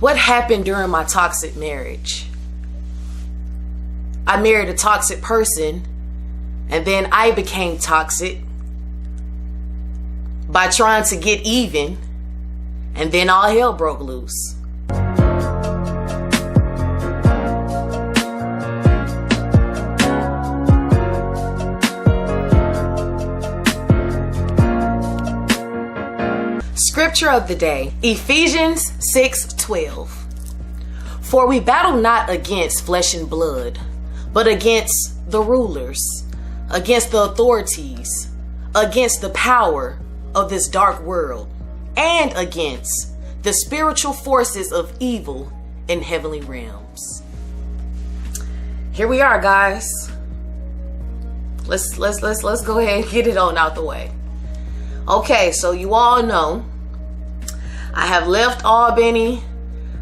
What happened during my toxic marriage? I married a toxic person, and then I became toxic by trying to get even, and then all hell broke loose. Scripture of the day, Ephesians 6:12. For we battle not against flesh and blood, but against the rulers, against the authorities, against the power of this dark world, and against the spiritual forces of evil in heavenly realms. Here we are, guys. Let's go ahead and get it on out the way. Okay, so you all know I have left Albany.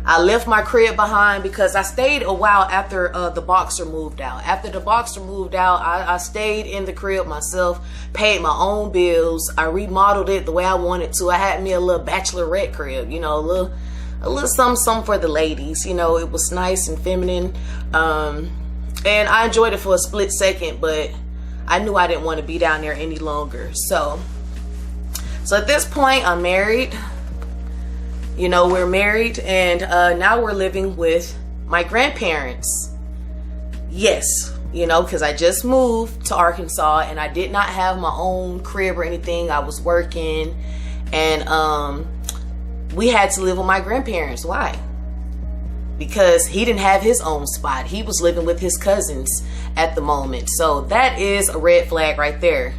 I left my crib behind because I stayed a while after the boxer moved out. After the boxer moved out, I stayed in the crib myself, paid my own bills. I remodeled it the way I wanted to. I had me a little bachelorette crib, you know, a little something for the ladies. You know, it was nice and feminine. And I enjoyed it for a split second, but I knew I didn't want to be down there any longer. So at this point, I'm married. You know, we're married, and now we're living with my grandparents. Yes, you know, because I just moved to Arkansas, and I did not have my own crib or anything. I was working, and we had to live with my grandparents. Why? Because he didn't have his own spot. He was living with his cousins at the moment. So that is a red flag right there.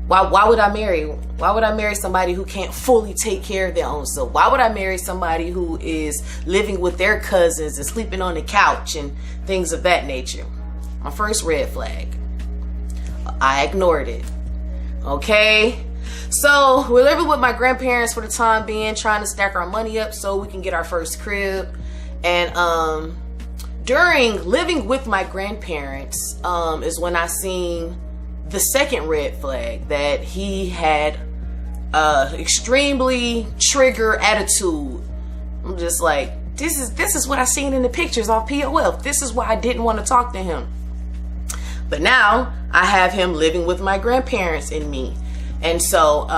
Why would I marry somebody who can't fully take care of their own self? Why would I marry somebody who is living with their cousins and sleeping on the couch and things of that nature? My first red flag. I ignored it. Okay? So we're living with my grandparents for the time being, trying to stack our money up so we can get our first crib. And during living with my grandparents is when I seen the second red flag, that he had extremely trigger attitude. I'm just like, this is what I seen in the pictures off POF. This is why I didn't want to talk to him. But now I have him living with my grandparents and me. And so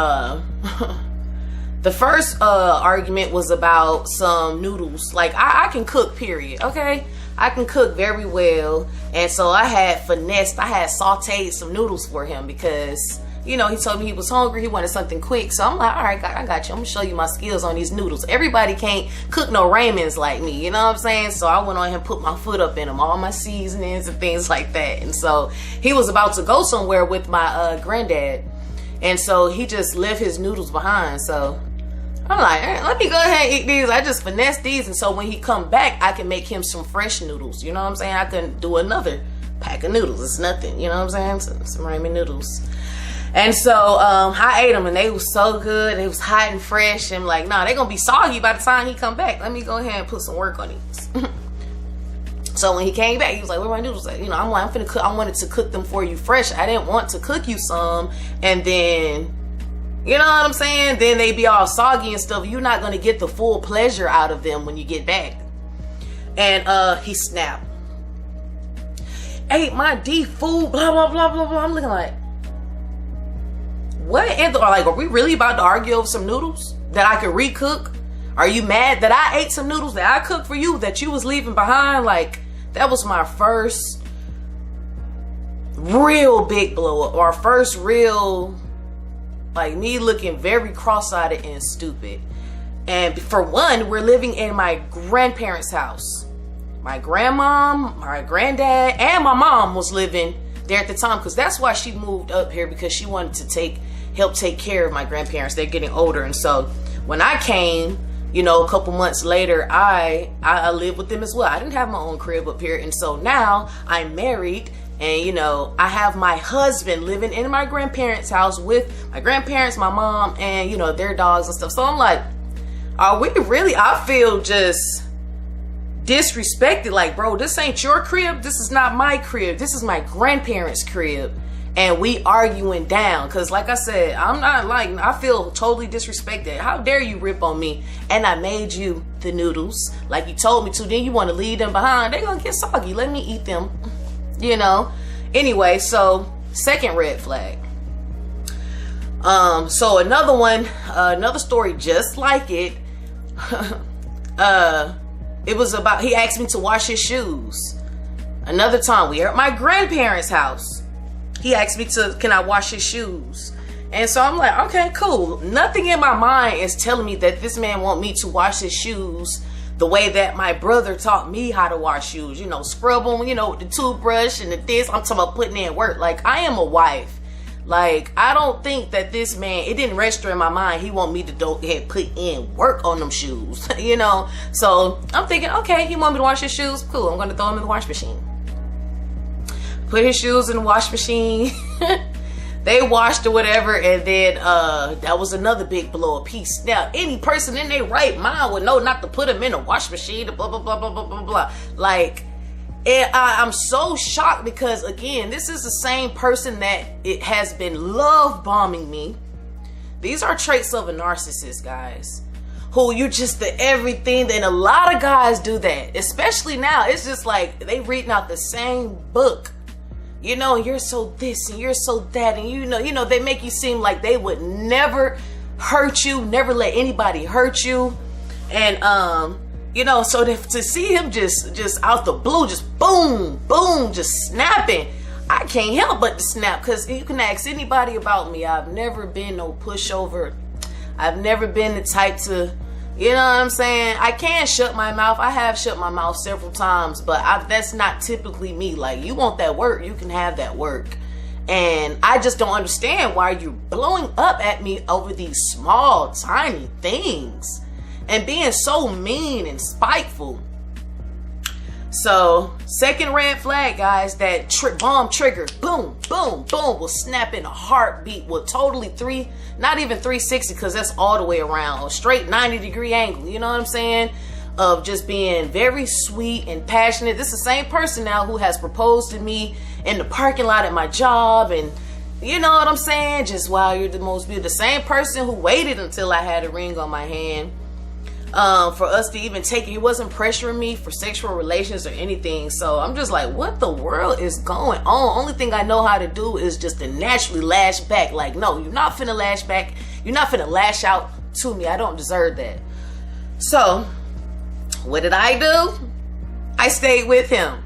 the first argument was about some noodles. Like, I can cook, period. Okay, I can cook very well. And so I had sauteed some noodles for him because, you know, he told me he was hungry. He wanted something quick. So I'm like, all right, I got you. I'm gonna show you my skills on these noodles. Everybody can't cook no ramens like me. You know what I'm saying? So I went on and put my foot up in them, all my seasonings and things like that. And so he was about to go somewhere with my granddad. And so he just left his noodles behind. So I'm like, let me go ahead and eat these. I just finesse these, and so when he come back, I can make him some fresh noodles. You know what I'm saying? I can do another pack of noodles. It's nothing. You know what I'm saying? Some ramen noodles. And so I ate them, and they was so good. They was hot and fresh. And I'm like, nah, they gonna be soggy by the time he come back. Let me go ahead and put some work on these. So when he came back, he was like, where my noodles at? You know, I'm like, I'm finna cook. I wanted to cook them for you fresh. I didn't want to cook you some, and then, you know what I'm saying? Then they be all soggy and stuff. You're not going to get the full pleasure out of them when you get back. And he snapped. Ate my D food, blah, blah, blah, blah, blah. I'm looking like, what? Are we really about to argue over some noodles that I could recook? Are you mad that I ate some noodles that I cooked for you that you was leaving behind? Like, that was my first real big blow up. Our first real, like, me looking very cross-eyed and stupid. And for one, we're living in my grandparents' house. My grandmom, my granddad, and my mom was living there at the time, because that's why she moved up here, because she wanted to help take care of my grandparents. They're getting older. And so when I came, you know, a couple months later, I lived with them as well. I didn't have my own crib up here. And so now I'm married, and, you know, I have my husband living in my grandparents' house with my grandparents, my mom, and, you know, their dogs and stuff. So I'm like, are we really? I feel just disrespected. Like, bro, this ain't your crib. This is not my crib. This is my grandparents' crib. and we arguing down. Cause like I said, I'm not like, I feel totally disrespected. How dare you rip on me? And I made you the noodles like you told me to. Then you want to leave them behind. They gonna get soggy. Let me eat them. You know? Anyway, so second red flag. So another one, another story just like it. It was about, he asked me to wash his shoes. Another time we were at my grandparents' house. He asked me can I wash his shoes? And so I'm like, okay, cool. Nothing in my mind is telling me that this man want me to wash his shoes the way that my brother taught me how to wash shoes. You know, scrub them, you know, with the toothbrush and this. I'm talking about putting in work. Like, I am a wife. Like, I don't think that this man, it didn't register in my mind, he want me to go ahead and put in work on them shoes, you know? So I'm thinking, okay, he want me to wash his shoes? Cool, I'm going to throw him in the wash machine. Put his shoes in the wash machine. They washed or whatever, and then that was another big blow of peace. Now, any person in their right mind would know not to put them in a wash machine, blah, blah, blah, blah, blah, blah, blah. Like, and I'm so shocked because, again, this is the same person that it has been love bombing me. These are traits of a narcissist, guys, who you just the everything. And a lot of guys do that, especially now. It's just like they reading out the same book, you know, and you're so this and you're so that. And you know, they make you seem like they would never hurt you, never let anybody hurt you. And, you know, so to see him just out the blue, just boom, boom, just snapping, I can't help but to snap. Because you can ask anybody about me. I've never been no pushover. I've never been the type to, you know what I'm saying? I can shut my mouth. I have shut my mouth several times, but that's not typically me. Like, you want that work, you can have that work. And I just don't understand why you're blowing up at me over these small, tiny things. And being so mean and spiteful. So, second red flag, guys, that bomb trigger, boom, boom, boom, will snap in a heartbeat with totally not even 360, because that's all the way around, a straight 90-degree angle, you know what I'm saying? Of just being very sweet and passionate. This is the same person now who has proposed to me in the parking lot at my job, and you know what I'm saying? Just, wow, you're the most beautiful. The same person who waited until I had a ring on my hand for us to even take it. He wasn't pressuring me for sexual relations or anything. So I'm just like, what the world is going on? Only thing I know how to do is just to naturally lash back. Like, no, you're not finna lash back. You're not finna lash out to me. I don't deserve that. So what did I do? I stayed with him.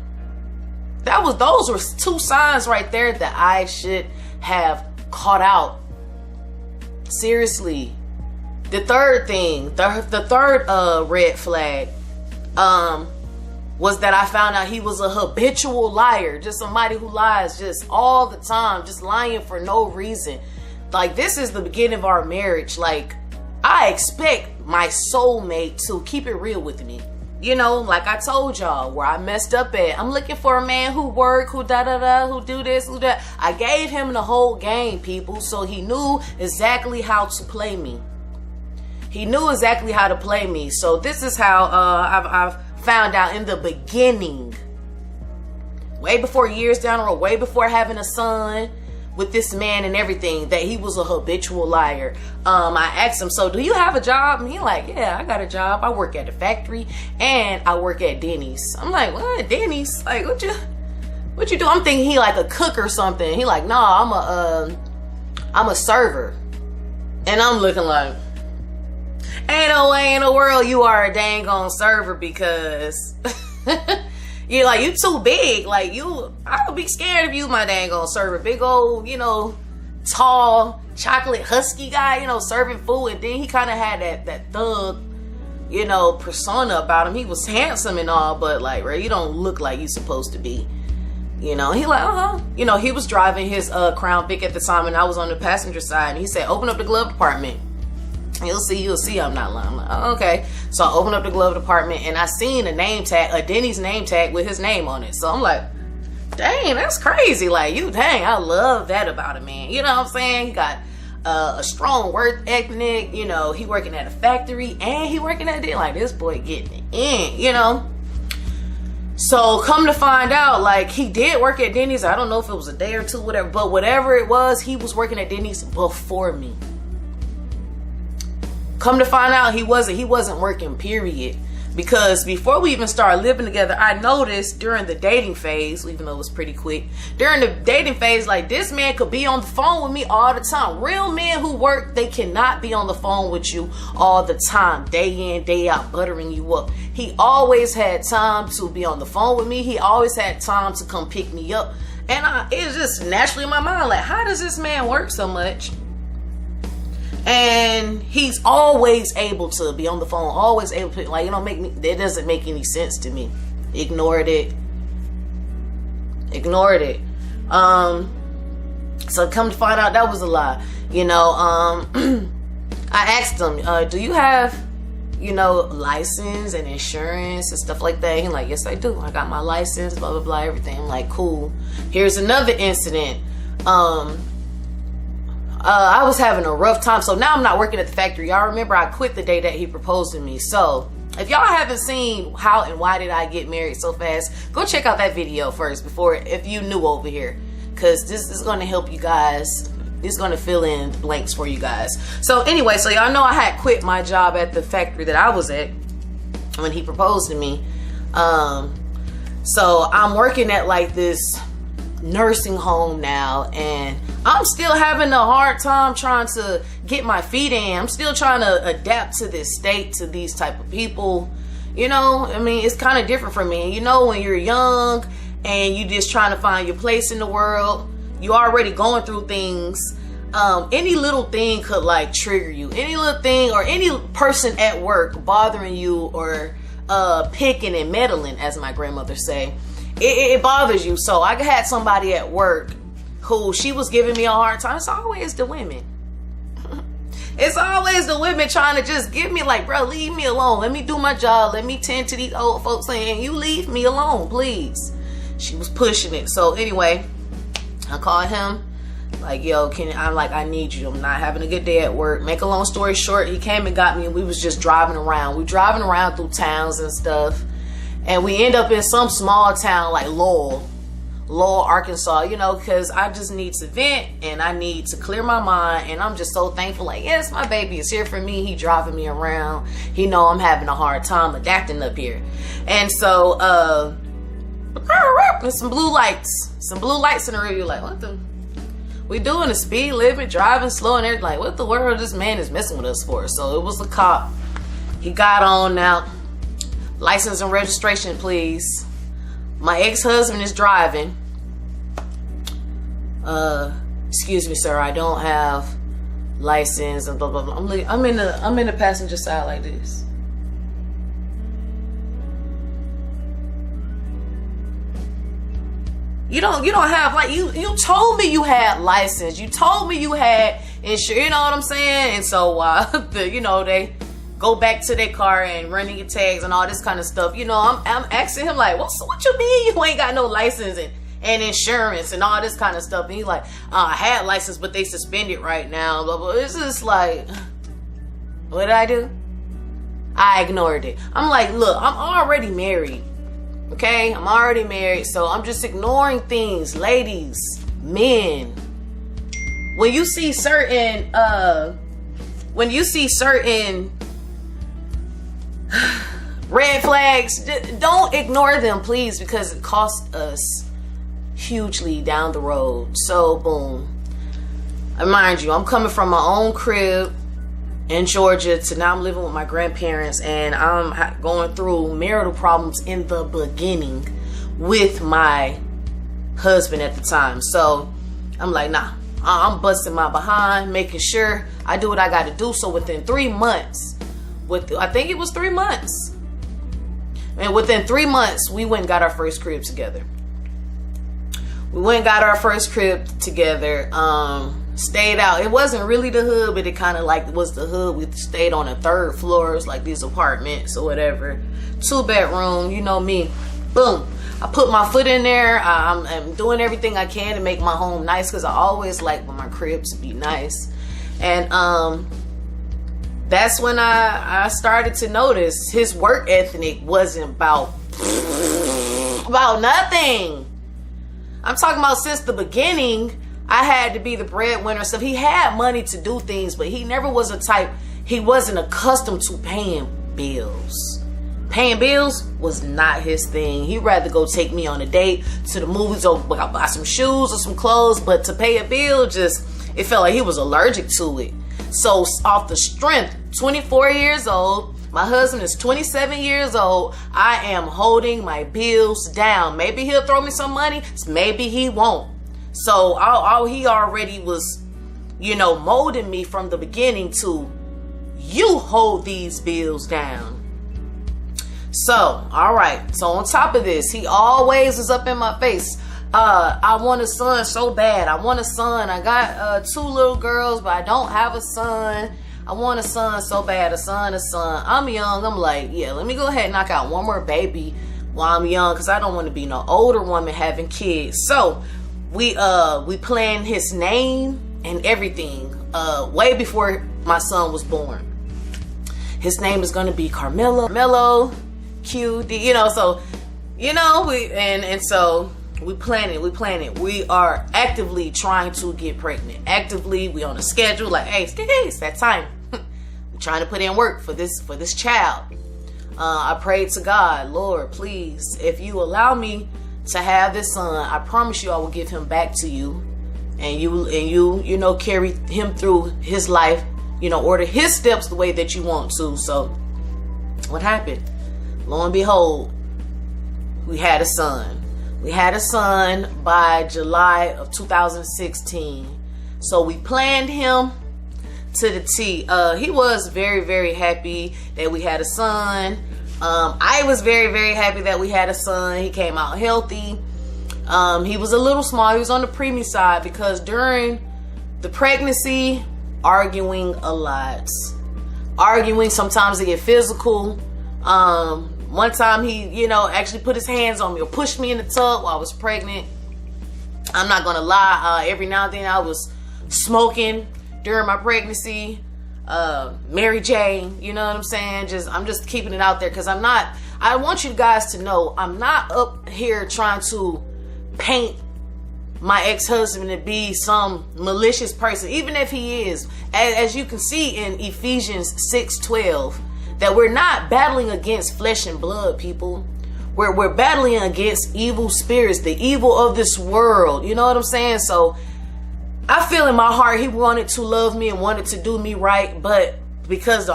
Those were two signs right there that I should have caught out. Seriously. The third thing, the third red flag, was that I found out he was a habitual liar. Just somebody who lies just all the time, just lying for no reason. Like, this is the beginning of our marriage. Like, I expect my soulmate to keep it real with me. You know, like I told y'all, where I messed up at. I'm looking for a man who work, who da-da-da, who do this, who that. I gave him the whole game, people, so he knew exactly how to play me. He knew exactly how to play me. So this is how I've found out in the beginning. Way before years down the road, way before having a son with this man and everything, that he was a habitual liar. I asked him, so do you have a job? And he like, yeah, I got a job. I work at a factory and I work at Denny's. I'm like, what? Denny's? Like, what you do? I'm thinking he like a cook or something. He like, nah, I'm a server. And I'm looking like, ain't no way in the world you are a dang on server, because you're like, you too big. Like, I would be scared of you, my dang on server. Big old, you know, tall, chocolate husky guy, you know, serving food. And then he kind of had that thug, you know, persona about him. He was handsome and all, but like, right, you don't look like you're supposed to be. You know, he like, you know, he was driving his Crown Vic at the time, and I was on the passenger side. And he said, open up the glove compartment. You'll see, I'm not lying. I'm like, oh, okay. So I opened up the glove department and I seen a name tag, a Denny's name tag with his name on it. So I'm like, dang, that's crazy. Like, dang, I love that about a man. You know what I'm saying? He got a strong work ethic. You know, he working at a factory and he working at it. Like, this boy getting it in, you know? So come to find out, like, he did work at Denny's. I don't know if it was a day or two, whatever, but whatever it was, he was working at Denny's before me. Come to find out, he wasn't working, period. Because before we even started living together, I noticed during the dating phase, even though it was pretty quick, during the dating phase, like, this man could be on the phone with me all the time. Real men who work, they cannot be on the phone with you all the time, day in, day out, buttering you up. He always had time to be on the phone with me. He always had time to come pick me up. And it was just naturally in my mind, like, how does this man work so much? And he's always able to be on the phone, always able to, like, that doesn't make any sense to me. Ignored it. So come to find out, that was a lie. I asked him, do you have, license and insurance and stuff like that? He's like, yes, I do. I got my license, blah, blah, blah, everything. I'm like, cool. Here's another incident. I was having a rough time. So now I'm not working at the factory. Y'all remember I quit the day that he proposed to me. So if y'all haven't seen how and why did I get married so fast, go check out that video first if you new over here. Because this is going to help you guys. It's going to fill in blanks for you guys. So anyway, so y'all know I had quit my job at the factory that I was at when he proposed to me. So I'm working at like this nursing home now, and I'm still having a hard time trying to get my feet in. I'm still trying to adapt to this state, to these type of people. It's kind of different for me. When you're young and you just trying to find your place in the world, you already going through things. Any little thing could like trigger you. Any little thing or any person at work bothering you or picking and meddling, as my grandmother say, it bothers you. So I had somebody at work who she was giving me a hard time. It's always the women. It's always the women trying to just give me like, bro, leave me alone. Let me do my job. Let me tend to these old folks saying, you leave me alone, please. She was pushing it. So anyway, I called him. Like, yo, I need you. I'm not having a good day at work. Make a long story short, he came and got me, and we was just driving around. We driving around through towns and stuff. And we end up in some small town like Lowell, Arkansas, because I just need to vent and I need to clear my mind. And I'm just so thankful. Like, yes, my baby is here for me. He driving me around. He know I'm having a hard time adapting up here. And so, there's some blue lights in the rear. Like, what the? We doing the speed limit, driving slow and everything. Like, what the world this man is messing with us for? So it was a cop. He got on now. License and registration, please. My ex-husband is driving. Excuse me, sir. I don't have license and blah blah blah. I'm in the passenger side like this. You don't have, like, you told me you had license. You told me you had insurance. You know what I'm saying? And so they go back to their car and running your tags and all this kind of stuff. I'm asking him like, what you mean you ain't got no license and insurance and all this kind of stuff? And he's like, I had license, but they suspended right now. Blah, blah. It's just like, what did I do? I ignored it. I'm like, look, I'm already married. Okay? I'm already married, so I'm just ignoring things. Ladies, men, when you see certain red flags, don't ignore them, please, because it costs us hugely down the road. So boom, mind you, I'm coming from my own crib in Georgia to now I'm living with my grandparents, and I'm going through marital problems in the beginning with my husband at the time. So I'm like, nah, I'm busting my behind, making sure I do what I got to do. So within 3 months, I think it was 3 months, and within 3 months we went and got our first crib together. Stayed out. It wasn't really the hood, but it kind of like was the hood. We stayed on the 3rd floor. It's like these apartments or whatever. 2-bedroom, you know me. Boom. I put my foot in there. I'm doing everything I can to make my home nice, because I always like when my crib to be nice. And that's when I started to notice his work ethic wasn't about about nothing. I'm talking about since the beginning, I had to be the breadwinner. So he had money to do things, but he never was a type, he wasn't accustomed to paying bills. Paying bills was not his thing. He'd rather go take me on a date to the movies or buy some shoes or some clothes, but to pay a bill, just, it felt like he was allergic to it. So off the strength, 24 years old, my husband is 27 years old, I am holding my bills down. Maybe he'll throw me some money, maybe he won't. So he already was, molding me from the beginning to, you hold these bills down. So, all right. So on top of this, he always is up in my face. I want a son so bad. I want a son. I got 2 little girls, but I don't have a son. I want a son so bad. A son. I'm young. I'm like, yeah, let me go ahead and knock out one more baby while I'm young, because I don't want to be no older woman having kids. So we planned his name and everything way before my son was born. His name is going to be Carmelo. QD, so we plan it. We are actively trying to get pregnant. Actively, we on a schedule, like, hey, it's that time. We're trying to put in work for this child. I prayed to God, Lord, please, if you allow me to have this son, I promise you I will give him back to you, and you carry him through his life, order his steps the way that you want to. So what happened? Lo and behold, we had a son. We had a son by July of 2016. So we planned him to the T. He was very, very happy that we had a son. I was very, very happy that we had a son. He came out healthy. He was a little small. He was on the preemie side because during the pregnancy, arguing a lot. Arguing, sometimes they get physical. One time he, actually put his hands on me or pushed me in the tub while I was pregnant. I'm not gonna lie, every now and then I was smoking during my pregnancy. Mary Jane, you know what I'm saying? I'm just keeping it out there, because I want you guys to know, I'm not up here trying to paint my ex-husband to be some malicious person, even if he is. As you can see in Ephesians 6:12, that we're not battling against flesh and blood, people. We're battling against evil spirits, the evil of this world. You know what I'm saying? So I feel in my heart he wanted to love me and wanted to do me right, but because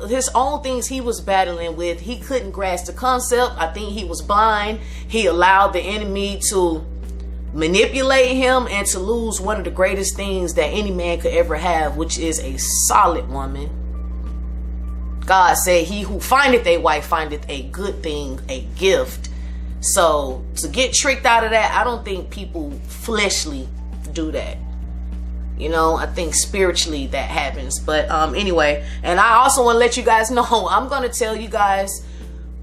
his own things he was battling with, he couldn't grasp the concept. I think he was blind. He allowed the enemy to manipulate him and to lose one of the greatest things that any man could ever have, which is a solid woman. God said, he who findeth a wife findeth a good thing, a gift. So to get tricked out of that, I don't think people fleshly do that. I think spiritually that happens. But anyway, and I also want to let you guys know, I'm going to tell you guys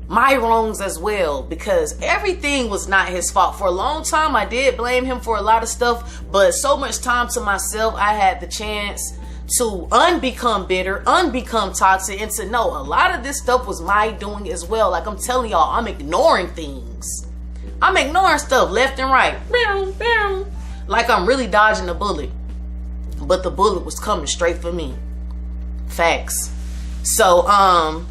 my wrongs as well, because everything was not his fault. For a long time, I did blame him for a lot of stuff, but so much time to myself, I had the chance to unbecome bitter, unbecome toxic, and to know a lot of this stuff was my doing as well. Like I'm telling y'all, I'm ignoring things. I'm ignoring stuff left and right. Like I'm really dodging a bullet. But the bullet was coming straight for me. Facts. So,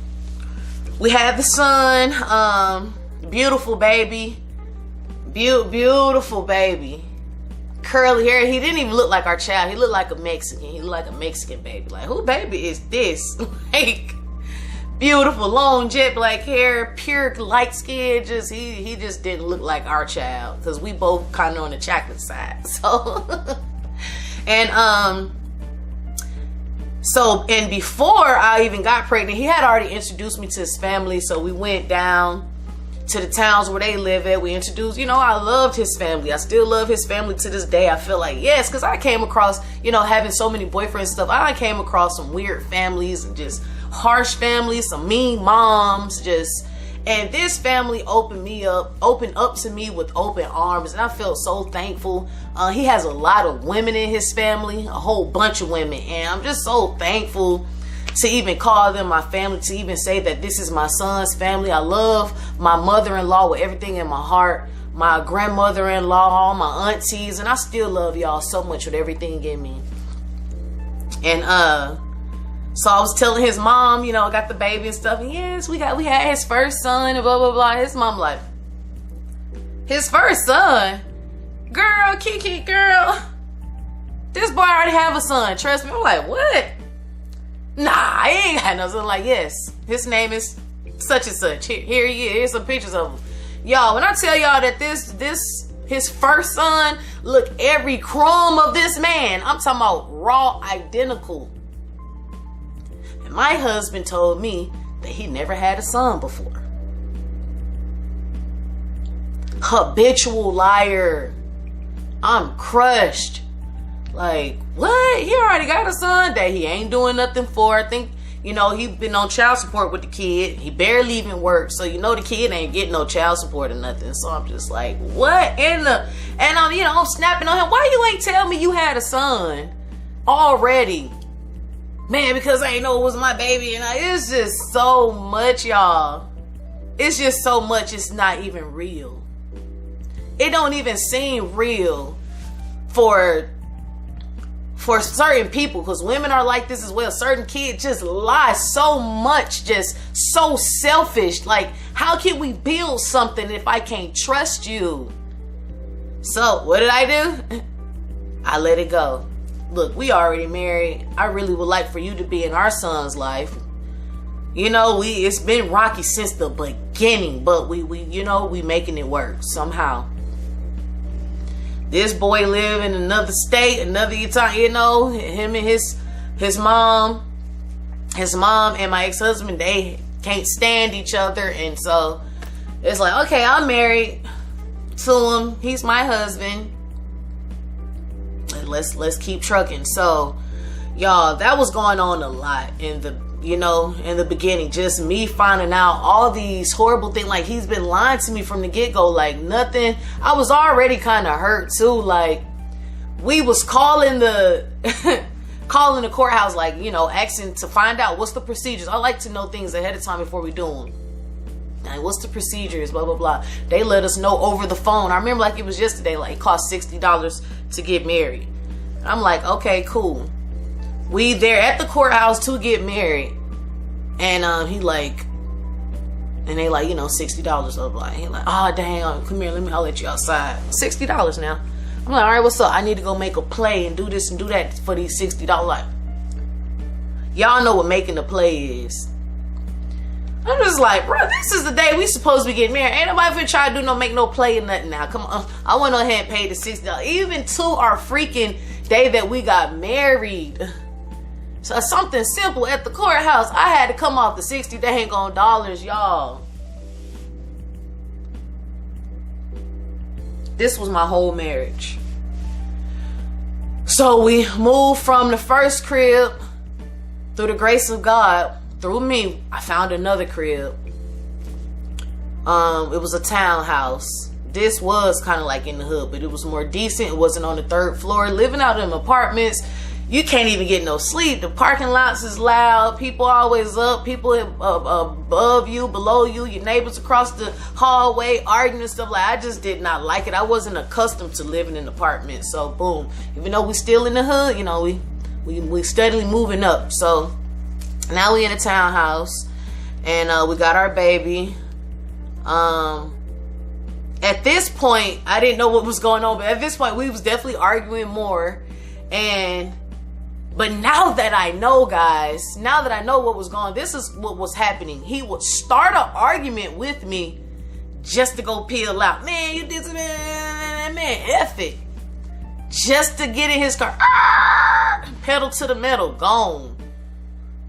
we had the son, beautiful baby. Beautiful baby. Curly hair. He didn't even look like our child. He looked like a Mexican. He looked like a Mexican baby. Like, who baby is this? Like, beautiful long jet black hair, pure light skin. He just didn't look like our child, because we both kind of on the chocolate side. So and before I even got pregnant, he had already introduced me to his family. So we went down to the towns where they live at. We introduced, I loved his family. I still love his family to this day. I feel like, yes, because I came across, having so many boyfriends and stuff, I came across some weird families and just harsh families, some mean moms, and this family opened up to me with open arms, and I felt so thankful. He has a lot of women in his family, a whole bunch of women, and I'm just so thankful to even call them my family, to even say that this is my son's family. I love my mother-in-law with everything in my heart, my grandmother-in-law, all my aunties, and I still love y'all so much with everything in me. And so I was telling his mom, you know, I got the baby and stuff, and yes, we had his first son and blah blah blah. His mom like, his first son? Girl, Kiki, girl, this boy already have a son, trust me. I'm like, what? Nah, I ain't got no son. Like, yes, his name is such and such. Here he is. Here's some pictures of him. Y'all, when I tell y'all that his first son, look, every crumb of this man, I'm talking about raw identical. And my husband told me that he never had a son before. Habitual liar. I'm crushed. Like, what? He already got a son that he ain't doing nothing for. I think, you know, he been on child support with the kid. He barely even works. So, you know, the kid ain't getting no child support or nothing. So I'm just like, what in the... And I'm, you know, I'm snapping on him. Why you ain't tell me you had a son already? Man, because I ain't know it was my baby. And it's just so much, y'all. It's just so much. It's not even real. It don't even seem real for certain people, because women are like this as well. Certain kids just lie so much, just so selfish. Like, how can we build something if I can't trust you? So what did I do? I let it go. Look, we already married. I really would like for you to be in our son's life. You know, it's been rocky since the beginning, but we making it work somehow. This boy live in another state, another time, you know, him and his mom and my ex-husband, they can't stand each other. And so it's like, okay, I'm married to him. He's my husband. Let's keep trucking. So y'all, that was going on a lot in the beginning. Just me finding out all these horrible things. Like, he's been lying to me from the get-go. Like, nothing. I was already kind of hurt too. Like, we was calling the courthouse, like, you know, asking to find out what's the procedures. I like to know things ahead of time before we do them. Like, what's the procedures, blah blah blah. They let us know over the phone. I remember like it was yesterday. Like, it cost $60 to get married. I'm like, okay, cool. We there at the courthouse to get married. And he like, and they like, you know, $60 of like, he like, oh dang, come here, I'll let you outside. $60 now. I'm like, all right, what's up? I need to go make a play and do this and do that for these $60. Like, y'all know what making a play is. I'm just like, bro, this is the day we supposed to be getting married. Ain't nobody finna try to make no play or nothing now. Come on, I went ahead and paid the $60, even to our freaking day that we got married. So something simple at the courthouse, I had to come off the 60 dang on dollars, y'all. This was my whole marriage. So we moved from the first crib. Through the grace of God, through me, I found another crib. It was a townhouse. This was kind of like in the hood, but it was more decent. It wasn't on the third floor. Living out in apartments, you can't even get no sleep. The parking lots is loud. People always up. People above you, below you. Your neighbors across the hallway arguing and stuff. Like, I just did not like it. I wasn't accustomed to living in apartments. So boom, even though we still in the hood, you know, we steadily moving up. So now we in a townhouse, and we got our baby. At this point, I didn't know what was going on, but at this point, we was definitely arguing more. But now that I know, guys, now that I know what was going on, this is what was happening. He would start an argument with me just to go peel out. Man, you did something, man, F it. Just to get in his car. Pedal to the metal, gone.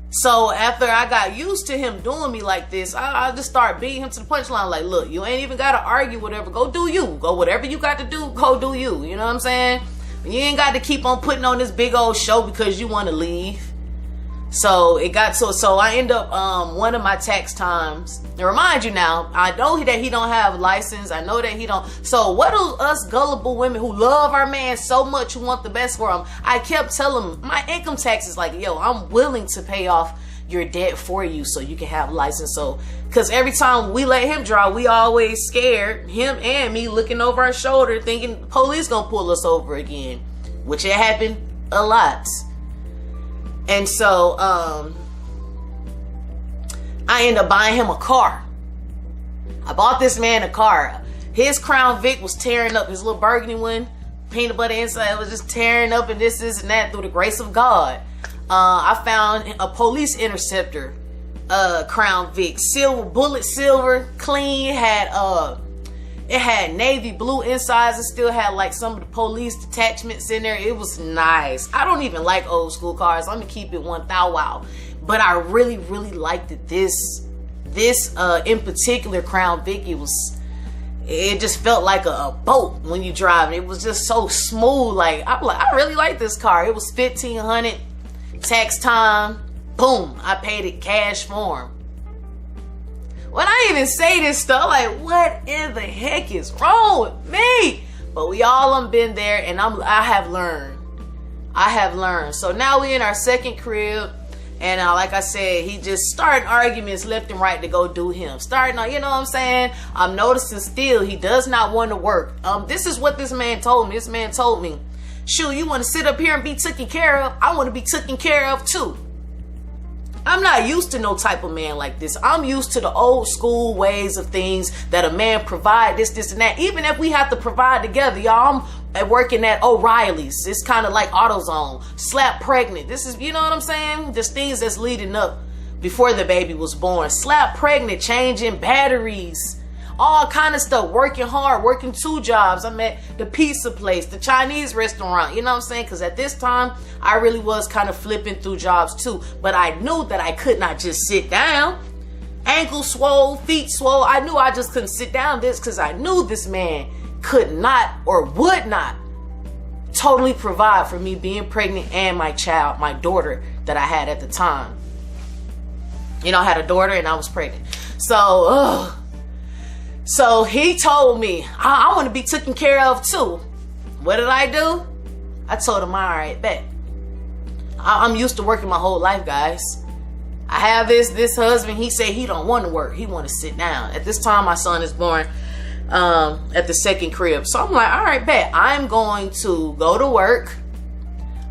So after I got used to him doing me like this, I just start beating him to the punchline. Like, look, you ain't even got to argue, whatever. Go do you. Go whatever you got to do, go do you. You know what I'm saying? You ain't got to keep on putting on this big old show because you want to leave. So it got so I end up one of my tax times. And remind you now, I know that he don't have a license. I know that he don't. So what do us gullible women who love our man so much, who want the best for him? I kept telling him my income tax is like, yo, I'm willing to pay off your debt for you so you can have license. So, because every time we let him drive, we always scared, him and me, looking over our shoulder thinking the police gonna pull us over again, which it happened a lot. And so I ended up buying him a car. I bought this man a car. His Crown Vic was tearing up, his little burgundy one, peanut butter inside, was just tearing up, and this and that. Through the grace of God, I found a police interceptor Crown Vic, silver, bullet silver, clean. It had navy blue insides. It still had like some of the police detachments in there. It was nice. I don't even like old school cars. Let me keep it 1,000. But I really liked it. This in particular Crown Vic, it just felt like a boat when you drive. It was just so smooth. Like I really like this car. It was $1,500, tax time, boom, I paid it cash for him. When I even say this stuff, like, what in the heck is wrong with me? But we all have been there, and I have learned. So now we in our second crib. And like I said, he just starting arguments left and right to go do him. Starting, you know what I'm saying? I'm noticing still he does not want to work. This is what this man told me. This man told me, shoot, you want to sit up here and be taken care of? I want to be taken care of too. I'm not used to no type of man like this. I'm used to the old school ways of things that a man provide this and that. Even if we have to provide together, y'all, I'm working at O'Reilly's. It's kind of like AutoZone. Slap pregnant. This is, you know what I'm saying? There's things that's leading up before the baby was born. Slap pregnant, changing batteries, all kind of stuff, working hard, working 2 jobs. I'm at the pizza place, the Chinese restaurant, you know what I'm saying? Because at this time, I really was kind of flipping through jobs too. But I knew that I could not just sit down. Ankles swole, feet swole. I knew I just couldn't sit down this because I knew this man could not or would not totally provide for me being pregnant and my child, my daughter that I had at the time. You know, I had a daughter and I was pregnant. So he told me, I want to be taken care of too. What did I do? I told him, all right, bet. I'm used to working my whole life, guys. I have this husband. He said he don't want to work. He want to sit down. At this time, my son is born at the second crib. So I'm like, all right, bet. I'm going to go to work.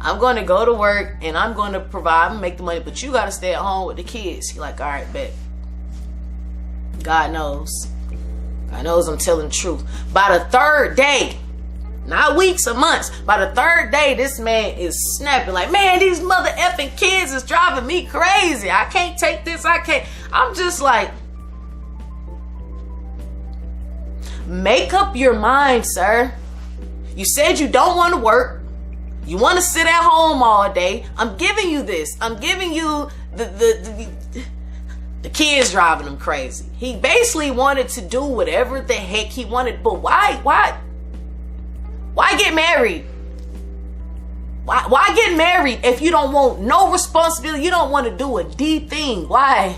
I'm going to go to work and I'm going to provide and make the money. But you got to stay at home with the kids. He's like, all right, bet. God knows. God knows I'm telling the truth. By the third day, not weeks or months, by the third day, this man is snapping like, man, these mother effing kids is driving me crazy. I can't take this. I can't. I'm just like, make up your mind, sir. You said you don't want to work. You want to sit at home all day. I'm giving you this. I'm giving you the kids driving him crazy. He basically wanted to do whatever the heck he wanted. But why get married? Why get married if you don't want no responsibility? You don't want to do a D thing. Why?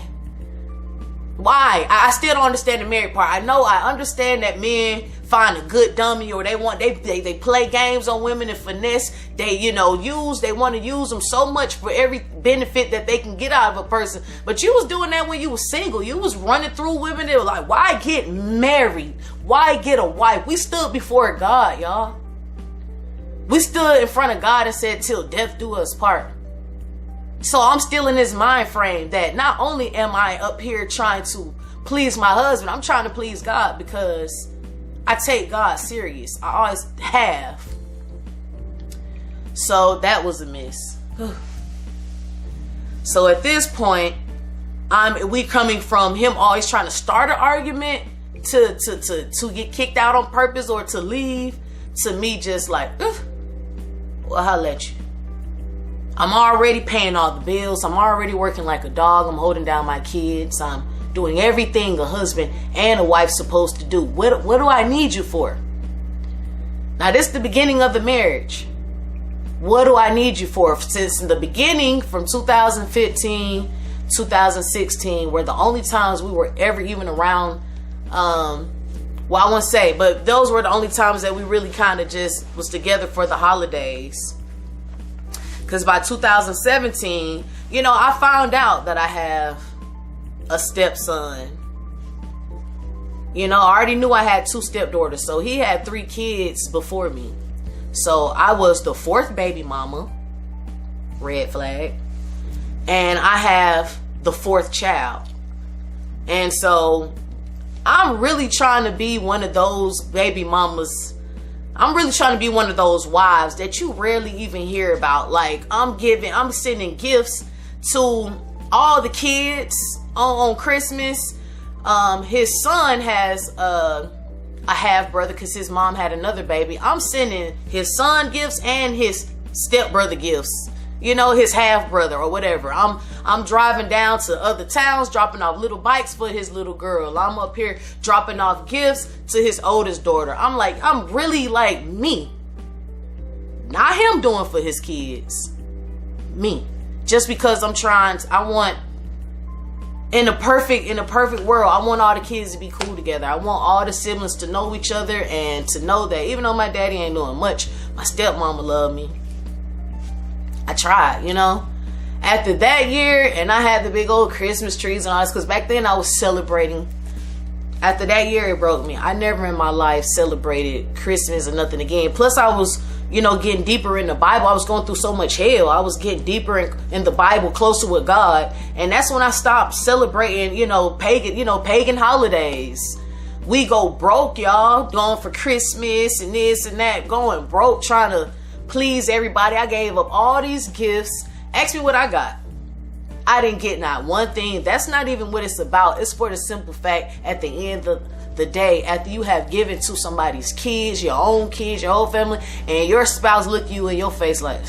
I still don't understand the married part. I understand that men find a good dummy, or they play games on women and finesse. They want to use them so much for every benefit that they can get out of a person. But you was doing that when you was single. You was running through women that were like, why get married? Why get a wife? We stood before God, y'all. We stood in front of God and said, till death do us part. So I'm still in this mind frame that not only am I up here trying to please my husband, I'm trying to please God, because I take God serious. I always have. So that was a miss. So at this point, we coming from him always trying to start an argument to get kicked out on purpose or to leave, to me just like, well, I'll let you. I'm already paying all the bills. I'm already working like a dog. I'm holding down my kids. I'm doing everything a husband and a wife's supposed to do. What do I need you for? Now, this is the beginning of the marriage. What do I need you for? Since in the beginning, from 2015, 2016, were the only times we were ever even around. I won't say, but those were the only times that we really kind of just was together for the holidays. Because by 2017, you know, I found out that I have a stepson. You know, I already knew I had 2 stepdaughters. So he had 3 kids before me. So I was the 4th baby mama. Red flag. And I have the 4th child. And so I'm really trying to be one of those baby mamas. I'm really trying to be one of those wives that you rarely even hear about. Like, I'm sending gifts to all the kids on Christmas. His son has a half brother because his mom had another baby. I'm sending his son gifts and his stepbrother gifts. You know, his half brother or whatever. I'm driving down to other towns, dropping off little bikes for his little girl. I'm up here dropping off gifts to his oldest daughter. I'm really like me. Not him doing for his kids. Me. Just because I want, in a perfect world, I want all the kids to be cool together. I want all the siblings to know each other and to know that even though my daddy ain't doing much, my stepmama love me. I tried, you know. After that year, and I had the big old Christmas trees and all this, because back then I was celebrating. After that year, it broke me. I never in my life celebrated Christmas or nothing again. Plus, I was, you know, getting deeper in the Bible. I was going through so much hell. I was getting deeper in the Bible, closer with God. And that's when I stopped celebrating, pagan holidays. We go broke, y'all. Going for Christmas and this and that. Going broke, trying to please everybody. I gave up all these gifts. Ask me what I got. I didn't get not one thing. That's not even what it's about. It's for the simple fact, at the end of the day, after you have given to somebody's kids, your own kids, your whole family, and your spouse look you in your face like,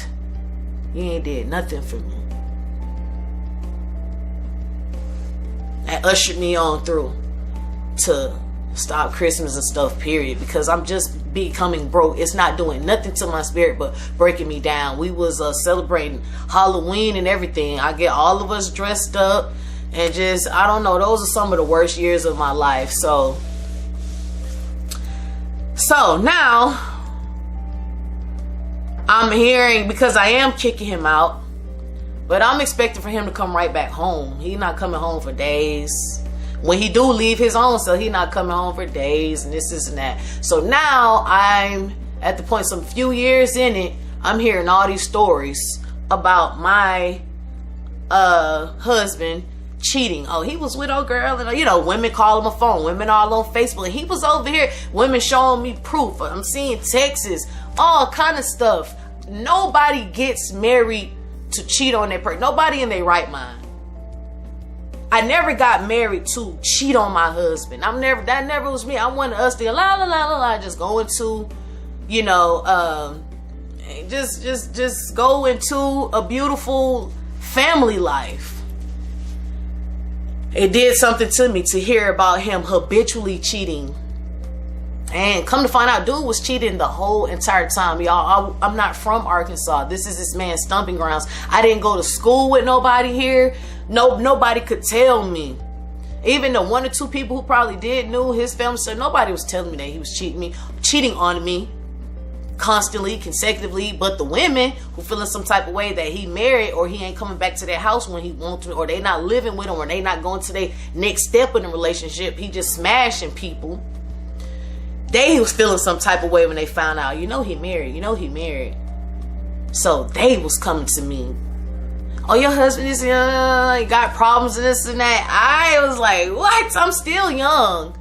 you ain't did nothing for me. That ushered me on through to stop Christmas and stuff, period, because I'm just becoming broke. It's not doing nothing to my spirit but breaking me down. We was celebrating Halloween and everything. I get all of us dressed up and just, I don't know, those are some of the worst years of my life. So now I'm hearing, because I am kicking him out, but I'm expecting for him to come right back home. He's not coming home for days. When he do leave his own self, he not coming home for days and this and that. So now I'm at the point, some few years in it, I'm hearing all these stories about my husband cheating. Oh, he was with old girl, and you know, women call him a phone, women all on Facebook. And he was over here, women showing me proof. I'm seeing texts, all kind of stuff. Nobody gets married to cheat on their person. Nobody in their right mind. I never got married to cheat on my husband. That never was me. I wanted us to just go into, you know, just go into a beautiful family life. It did something to me to hear about him habitually cheating. And come to find out, dude was cheating the whole entire time, y'all. I'm not from Arkansas. This is this man's stomping grounds. I didn't go to school with nobody here. Nobody could tell me. Even the 1 or 2 people who probably did knew his family, so nobody was telling me that he was cheating on me constantly, consecutively. But the women who feeling some type of way that he married, or he ain't coming back to their house when he wants to, or they not living with him, or they not going to their next step in the relationship, he just smashing people. They was feeling some type of way when they found out, he married. So they was coming to me. Oh, your husband is got problems and this and that. I was like, what? I'm still young.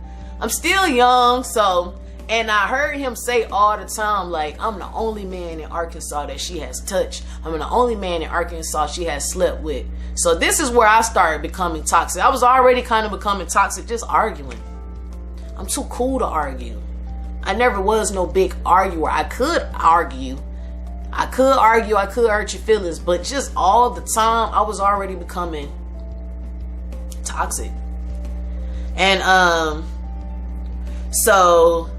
So, and I heard him say all the time, like, I'm the only man in Arkansas that she has touched. I'm the only man in Arkansas she has slept with. So this is where I started becoming toxic. I was already kind of becoming toxic, just arguing. I'm too cool to argue. I never was no big arguer. I could argue. I could hurt your feelings, but just all the time, I was already becoming toxic. And so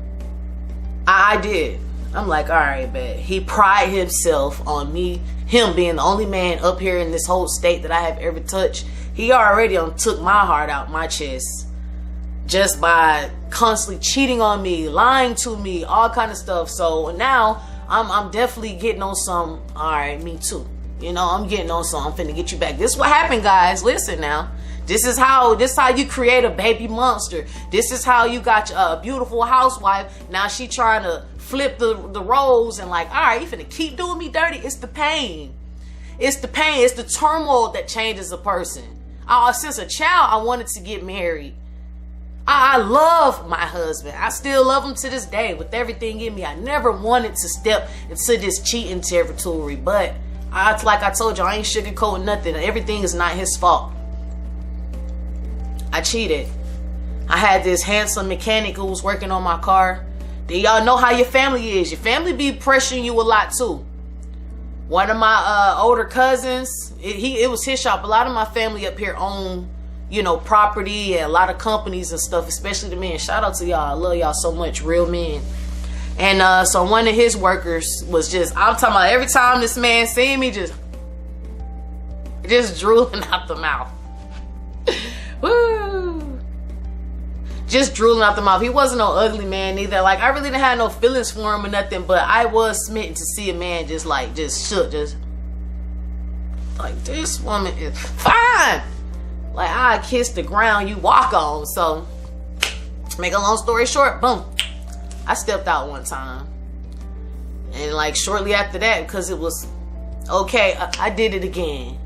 I did. I'm like, all right, bet. He prided himself on him being the only man up here in this whole state that I have ever touched. He already took my heart out my chest just by constantly cheating on me, lying to me, all kind of stuff. So now I'm definitely getting on some, all right, me too. You know, I'm getting on, so I'm finna get you back. This is what happened, guys. Listen now. This is how you create a baby monster. This is how you got a beautiful housewife. Now she trying to flip the roles and like, all right, you finna keep doing me dirty. It's the pain. It's the pain. It's the turmoil that changes a person. Since a child, I wanted to get married. I love my husband. I still love him to this day with everything in me. I never wanted to step into this cheating territory, but like I told you, I ain't sugarcoating nothing. Everything is not his fault. I cheated. I had this handsome mechanic who was working on my car. Do y'all know how your family is? Your family be pressuring you a lot too. One of my older cousins, it was his shop. A lot of my family up here own, you know, property and a lot of companies and stuff, especially the men. Shout out to y'all. I love y'all so much, real men. And so one of his workers was just, I'm talking about every time this man seen me, just drooling out the mouth. Woo! Just drooling out the mouth. He wasn't no ugly man either. Like, I really didn't have no feelings for him or nothing, but I was smitten to see a man just like this woman is fine. Like, I kissed the ground you walk on. So, make a long story short, boom. I stepped out one time. And like shortly after that, because it was okay, I did it again.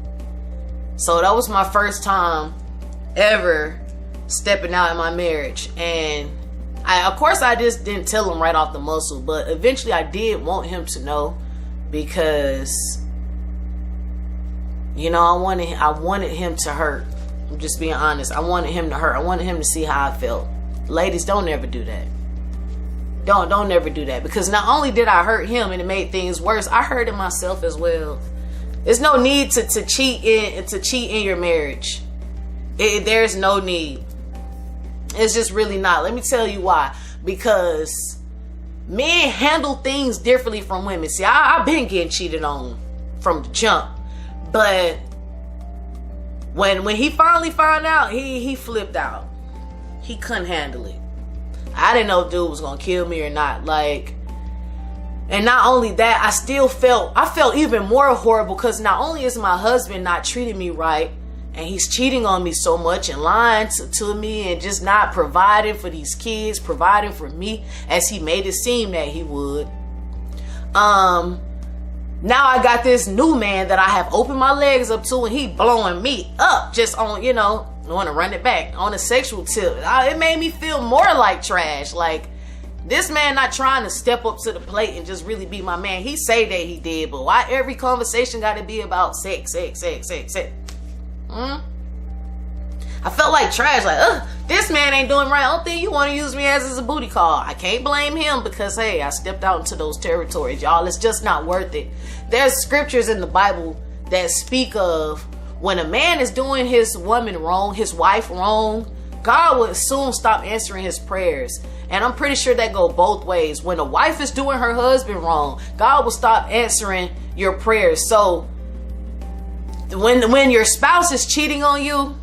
So that was my first time ever stepping out in my marriage. And of course I just didn't tell him right off the muscle, but eventually I did want him to know, because you know, I wanted him to hurt. I'm just being honest. I wanted him to hurt. I wanted him to see how I felt. Ladies, don't ever do that. Don't ever do that, because not only did I hurt him and it made things worse, I hurted myself as well. There's no need to cheat in your marriage. There's no need. It's just really not. Let me tell you why. Because men handle things differently from women. See, I've been getting cheated on from the jump, but when he finally found out, he flipped out. He couldn't handle it. I didn't know if dude was gonna kill me or not. Like, and not only that, I felt even more horrible, because not only is my husband not treating me right, and he's cheating on me so much and lying to me and just not providing for these kids, providing for me as he made it seem that he would. Now I got this new man that I have opened my legs up to, and he blowing me up just on, you know, I want to run it back on a sexual tip. It made me feel more like trash. Like, this man not trying to step up to the plate and just really be my man. He say that he did, but why every conversation got to be about sex? I felt like trash. Like, this man ain't doing right. I don't think you want to use me as a booty call. I can't blame him, because hey, I stepped out into those territories, y'all. It's just not worth it. There's scriptures in the Bible that speak of when a man is doing his woman wrong, his wife wrong, God will soon stop answering his prayers. And I'm pretty sure that go both ways. When a wife is doing her husband wrong, God will stop answering your prayers. So when your spouse is cheating on you,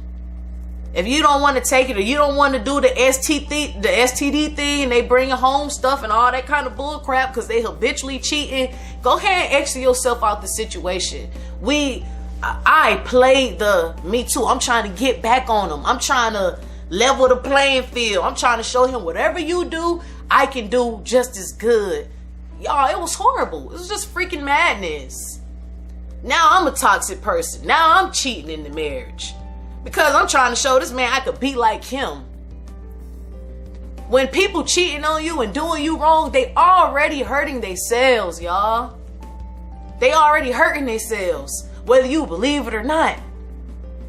if you don't want to take it, or you don't want to do the STD thing, and they bring home stuff and all that kind of bull crap because they habitually cheating, go ahead and exit yourself out the situation. I played the me too. I'm trying to get back on him. I'm trying to level the playing field. I'm trying to show him whatever you do, I can do just as good. Y'all, it was horrible. It was just freaking madness. Now I'm a toxic person. Now I'm cheating in the marriage, because I'm trying to show this man I could be like him. When people cheating on you and doing you wrong, they already hurting themselves, y'all. They already hurting themselves, whether you believe it or not.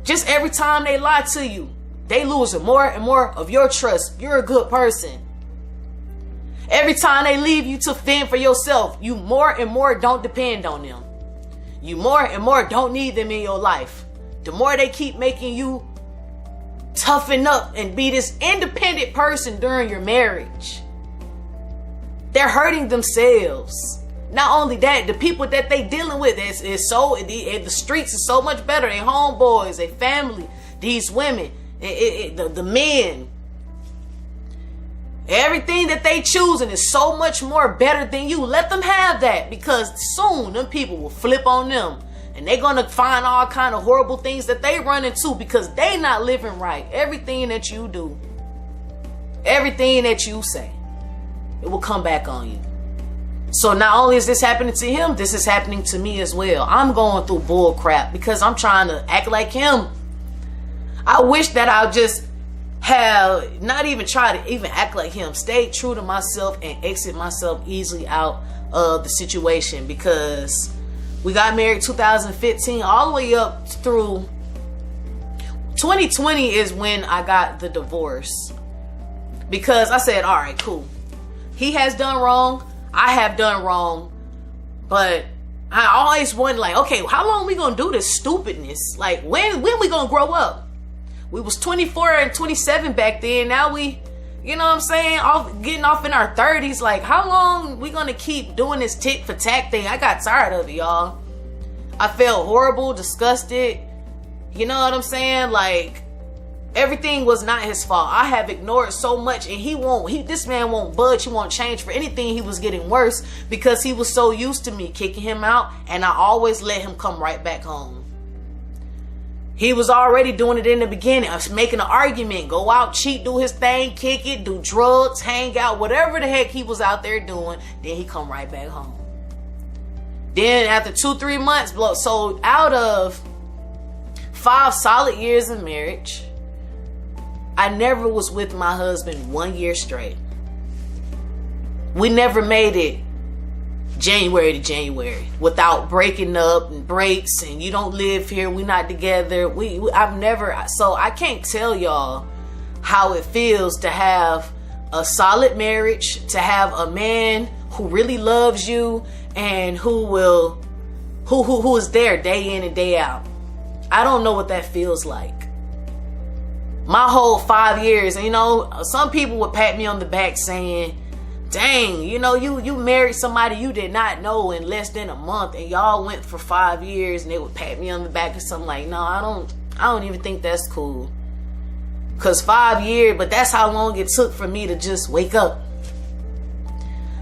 Just every time they lie to you, they losing more and more of your trust. You're a good person. Every time they leave you to fend for yourself, you more and more don't depend on them. You more and more don't need them in your life. The more they keep making you toughen up and be this independent person during your marriage, they're hurting themselves. Not only that, the people that they dealing with the streets is so much better. They homeboys, they family, these women, the men. Everything that they choosing is so much more better than you. Let them have that, because soon them people will flip on them. and they're gonna find all kind of horrible things that they run into because they not living right. Everything that you do, everything that you say, it will come back on you. So not only is this happening to him, this is happening to me as well. I'm going through bull crap because I'm trying to act like him. I wish that I just have not even try to even act like him. Stay true to myself and exit myself easily out of the situation, because we got married 2015 all the way up through 2020 is when I got the divorce. Because I said, all right, cool. He has done wrong. I have done wrong. But I always wondered, like, okay, how long we gonna do this stupidness? Like, when we gonna grow up? We was 24 and 27 back then. Now we, you know what I'm saying, getting off in our 30s. Like, how long we gonna keep doing this tit for tat thing? I got tired of it, y'all. I felt horrible, disgusted. You know what I'm saying? Like, everything was not his fault. I have ignored so much, and this man won't budge. He won't change for anything. He was getting worse because he was so used to me kicking him out, and I always let him come right back home. He was already doing it in the beginning. I was making an argument, go out, cheat, do his thing, kick it, do drugs, hang out, whatever the heck he was out there doing. Then he come right back home. Then after 2-3 months, so out of 5 solid years of marriage, I never was with my husband 1 year straight. We never made it January to January without breaking up and breaks and you don't live here, we not together. I've never, so I can't tell y'all how it feels to have a solid marriage, to have a man who really loves you and who is there day in and day out. I don't know what that feels like. My whole 5 years, you know, some people would pat me on the back saying, dang, you know, you married somebody you did not know in less than a month and y'all went for 5 years, and they would pat me on the back or something. Like, no, I don't even think that's cool. Cause 5 years, but that's how long it took for me to just wake up.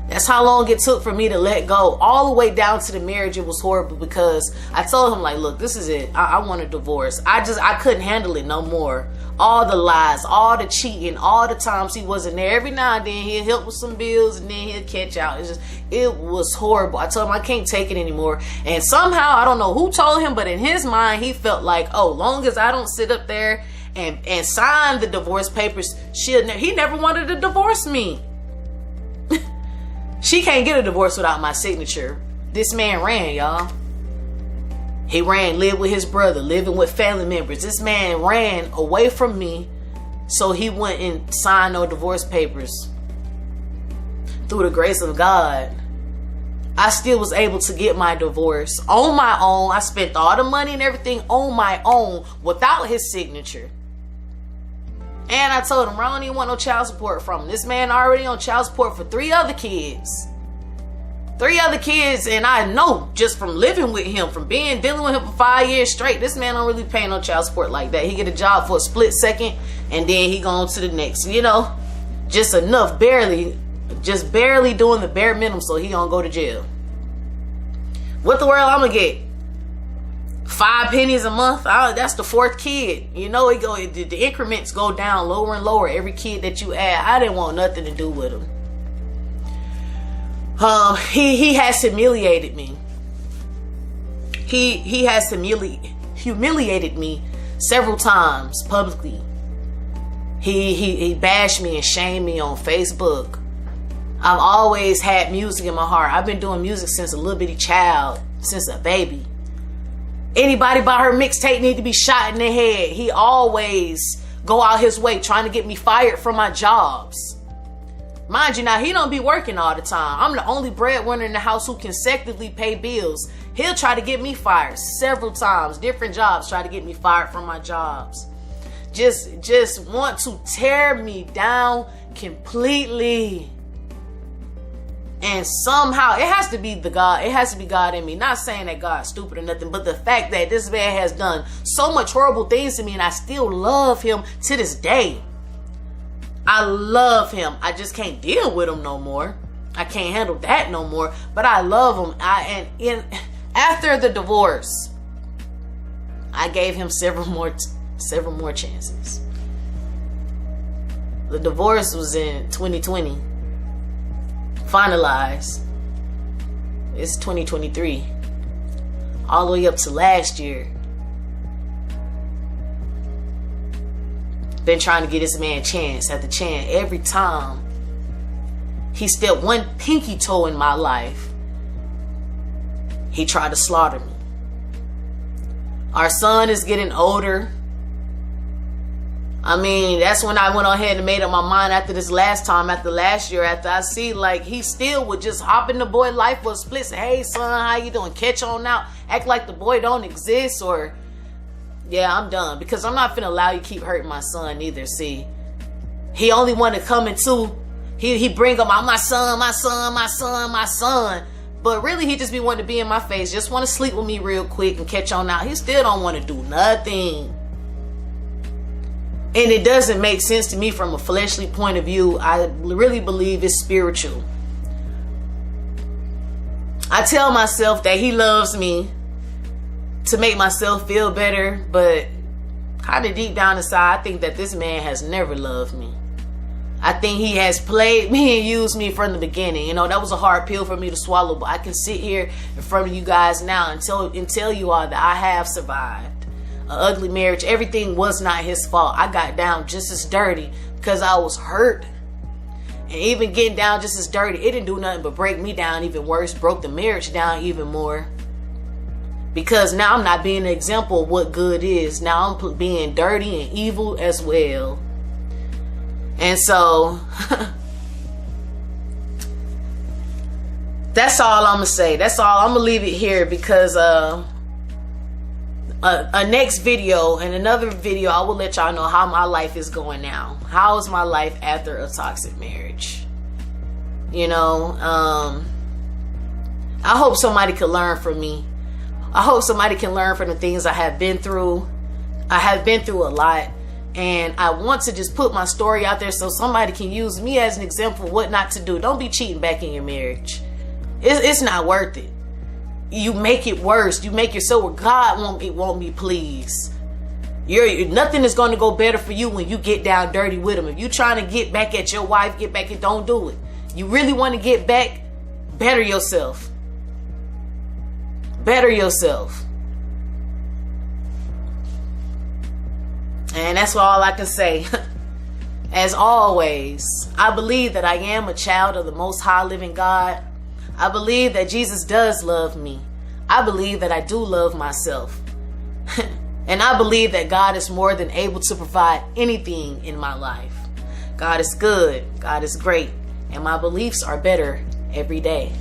That's how long it took for me to let go. All the way down to the marriage, it was horrible because I told him, like, look, this is it. I want a divorce. I couldn't handle it no more. All the lies, all the cheating, all the times he wasn't there. Every now and then he'll help with some bills and then he'll catch out. It was horrible. I told him I can't take it anymore. And somehow, I don't know who told him, but in his mind, he felt like, oh, long as I don't sit up there and sign the divorce papers, he never wanted to divorce me. She can't get a divorce without my signature. This man ran, y'all. He ran, lived with his brother, living with family members. This man ran away from me so he wouldn't and sign no divorce papers. Through the grace of God, I still was able to get my divorce on my own. I spent all the money and everything on my own without his signature. And I told him, I don't even want no child support from him. This man already on child support for 3 other kids. 3 other kids, and I know just from living with him, from dealing with him for 5 years straight, this man don't really pay no child support like that. He get a job for a split second, and then he go on to the next. You know, just enough, barely doing the bare minimum, so he don't go to jail. What the world I'm gonna get? 5 pennies a month? That's the 4th kid. You know, the increments go down lower and lower every kid that you add. I didn't want nothing to do with him. He has humiliated me. He has humiliated me several times publicly. He bashed me and shamed me on Facebook. I've always had music in my heart. I've been doing music since a little bitty child, since a baby. Anybody buy her mixtape need to be shot in the head. He always go out his way trying to get me fired from my jobs. Mind you, now he don't be working all the time. I'm the only breadwinner in the house who consecutively pay bills. He'll try to get me fired several times. Different jobs try to get me fired from my jobs. Just want to tear me down completely. And somehow it has to be God in me. Not saying that God's stupid or nothing, but the fact that this man has done so much horrible things to me and I still love him to this day. I love him. I just can't deal with him no more. I can't handle that no more. But I love him. After the divorce, I gave him several more chances. The divorce was in 2020. Finalized. It's 2023. All the way up to last year. Been trying to get this man chance after chance. Every time he stepped one pinky toe in my life, he tried to slaughter me. Our son is getting older. I mean, that's when I went ahead and made up my mind after this last time, after last year, after I see like he still would just hop in the boy life for a split. Say, hey son, how you doing? Catch on out. Act like the boy don't exist, or yeah, I'm done. Because I'm not finna allow you to keep hurting my son either. See, he only want to come into, he bring up my son, my son, my son, my son. But really, he just be wanting to be in my face. Just want to sleep with me real quick and catch on out. He still don't want to do nothing. And it doesn't make sense to me from a fleshly point of view. I really believe it's spiritual. I tell myself that he loves me to make myself feel better. But kind of deep down inside, I think that this man has never loved me. I think he has played me and used me from the beginning. You know, that was a hard pill for me to swallow. But I can sit here in front of you guys now and tell you all that I have survived an ugly marriage. Everything was not his fault. I got down just as dirty because I was hurt. And even getting down just as dirty, it didn't do nothing but break me down even worse. Broke the marriage down even more. Because now I'm not being an example of what good is. Now I'm being dirty and evil as well. And so, that's all I'm going to say. That's all. I'm going to leave it here because a next video and another video, I will let y'all know how my life is going now. How is my life after a toxic marriage? You know, I hope somebody can learn from me. I hope somebody can learn from the things I have been through. I have been through a lot. And I want to just put my story out there so somebody can use me as an example of what not to do. Don't be cheating back in your marriage. It's not worth it. You make it worse. You make it so where God won't be pleased. Nothing is going to go better for you when you get down dirty with him. If you're trying to get back at your wife, don't do it. You really want to get back, better yourself. Better yourself. And that's all I can say. As always, I believe that I am a child of the Most High Living God. I believe that Jesus does love me. I believe that I do love myself. And I believe that God is more than able to provide anything in my life. God is good. God is great. And my beliefs are better every day.